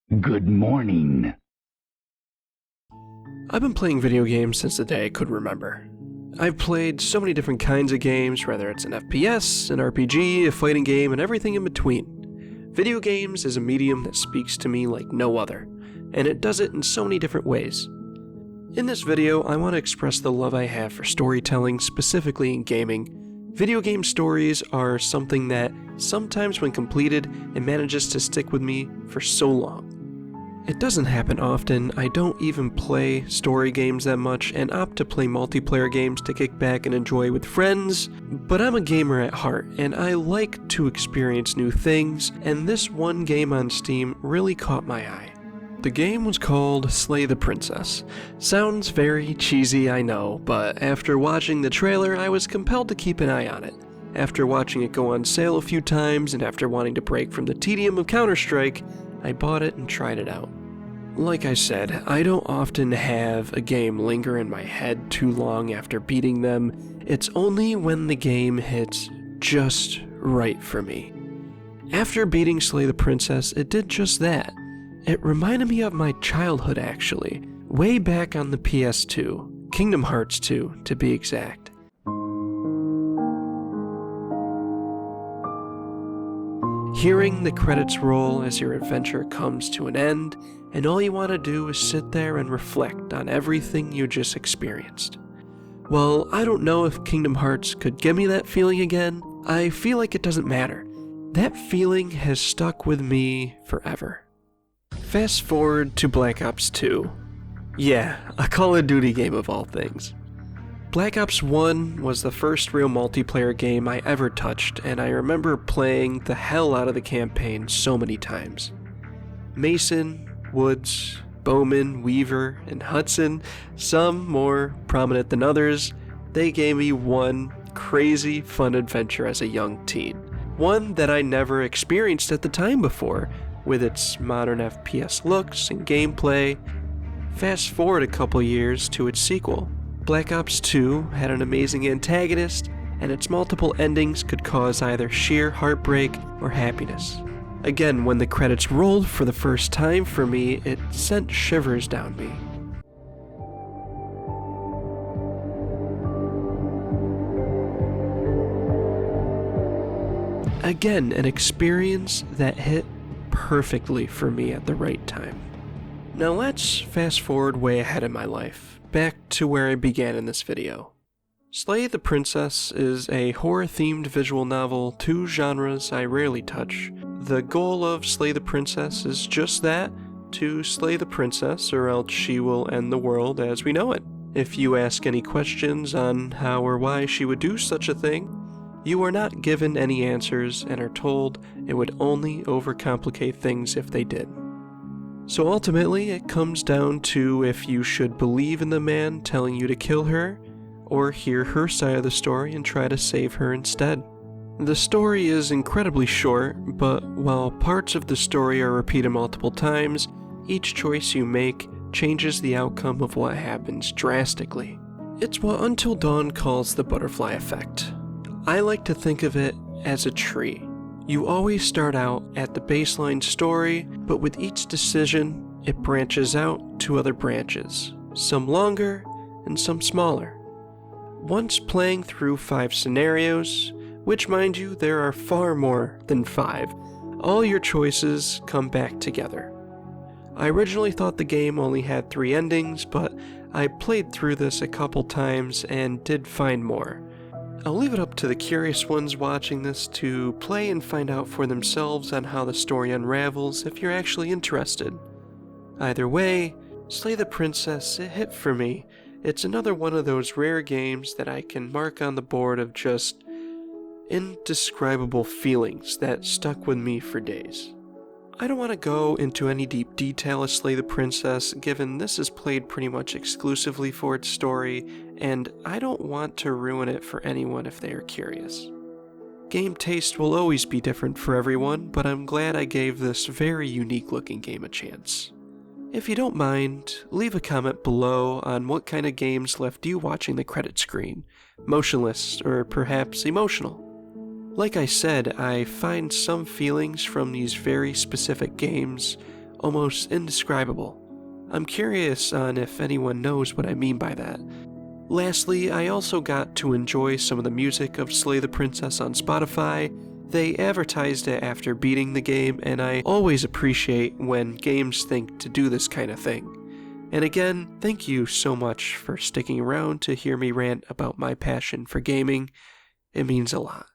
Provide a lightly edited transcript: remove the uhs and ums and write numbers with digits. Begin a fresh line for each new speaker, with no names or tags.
Good morning.
I've been playing video games since the day I could remember. I've played so many different kinds of games, whether it's an FPS, an RPG, a fighting game, and everything in between. Video games is a medium that speaks to me like no other, and it does it in so many different ways. In this video, I want to express the love I have for storytelling, specifically in gaming. Video game stories are something that, sometimes when completed, it manages to stick with me for so long. It doesn't happen often. I don't even play story games that much and opt to play multiplayer games to kick back and enjoy with friends, but I'm a gamer at heart and I like to experience new things, and this one game on Steam really caught my eye. The game was called Slay the Princess. Sounds very cheesy, I know, but after watching the trailer, I was compelled to keep an eye on it. After watching it go on sale a few times and after wanting to break from the tedium of Counter-Strike, I bought it and tried it out. Like I said, I don't often have a game linger in my head too long after beating them. It's only when the game hits just right for me. After beating Slay the Princess, it did just that. It reminded me of my childhood actually, way back on the PS2, Kingdom Hearts 2 to be exact. Hearing the credits roll as your adventure comes to an end, and all you want to do is sit there and reflect on everything you just experienced. Well, I don't know if Kingdom Hearts could give me that feeling again. I feel like it doesn't matter. That feeling has stuck with me forever. Fast forward to Black Ops 2. Yeah, a Call of Duty game of all things. Black Ops 1 was the first real multiplayer game I ever touched, and I remember playing the hell out of the campaign so many times. Mason, Woods, Bowman, Weaver, and Hudson, some more prominent than others, they gave me one crazy fun adventure as a young teen. One that I never experienced at the time before, with its modern FPS looks and gameplay. Fast forward a couple years to its sequel. Black Ops 2 had an amazing antagonist, and its multiple endings could cause either sheer heartbreak or happiness. Again, when the credits rolled for the first time for me, it sent shivers down me. Again, an experience that hit perfectly for me at the right time. Now let's fast forward way ahead in my life, back to where I began in this video. Slay the Princess is a horror-themed visual novel, two genres I rarely touch. The goal of Slay the Princess is just that, to slay the princess or else she will end the world as we know it. If you ask any questions on how or why she would do such a thing, you are not given any answers and are told it would only overcomplicate things if they did. So ultimately, it comes down to if you should believe in the man telling you to kill her, or hear her side of the story and try to save her instead. The story is incredibly short, but while parts of the story are repeated multiple times, each choice you make changes the outcome of what happens drastically. It's what Until Dawn calls the butterfly effect. I like to think of it as a tree. You always start out at the baseline story, but with each decision, it branches out to other branches, some longer and some smaller. Once playing through 5 scenarios, which mind you, there are far more than 5, all your choices come back together. I originally thought the game only had 3 endings, but I played through this a couple times and did find more. I'll leave it up to the curious ones watching this to play and find out for themselves on how the story unravels if you're actually interested. Either way, Slay the Princess, it hit for me. It's another one of those rare games that I can mark on the board of just indescribable feelings that stuck with me for days. I don't want to go into any deep detail of Slay the Princess, given this is played pretty much exclusively for its story, and I don't want to ruin it for anyone if they are curious. Game taste will always be different for everyone, but I'm glad I gave this very unique looking game a chance. If you don't mind, leave a comment below on what kind of games left you watching the credit screen, motionless or perhaps emotional. Like I said, I find some feelings from these very specific games almost indescribable. I'm curious on if anyone knows what I mean by that. Lastly, I also got to enjoy some of the music of Slay the Princess on Spotify. They advertised it after beating the game, and I always appreciate when games think to do this kind of thing. And again, thank you so much for sticking around to hear me rant about my passion for gaming. It means a lot.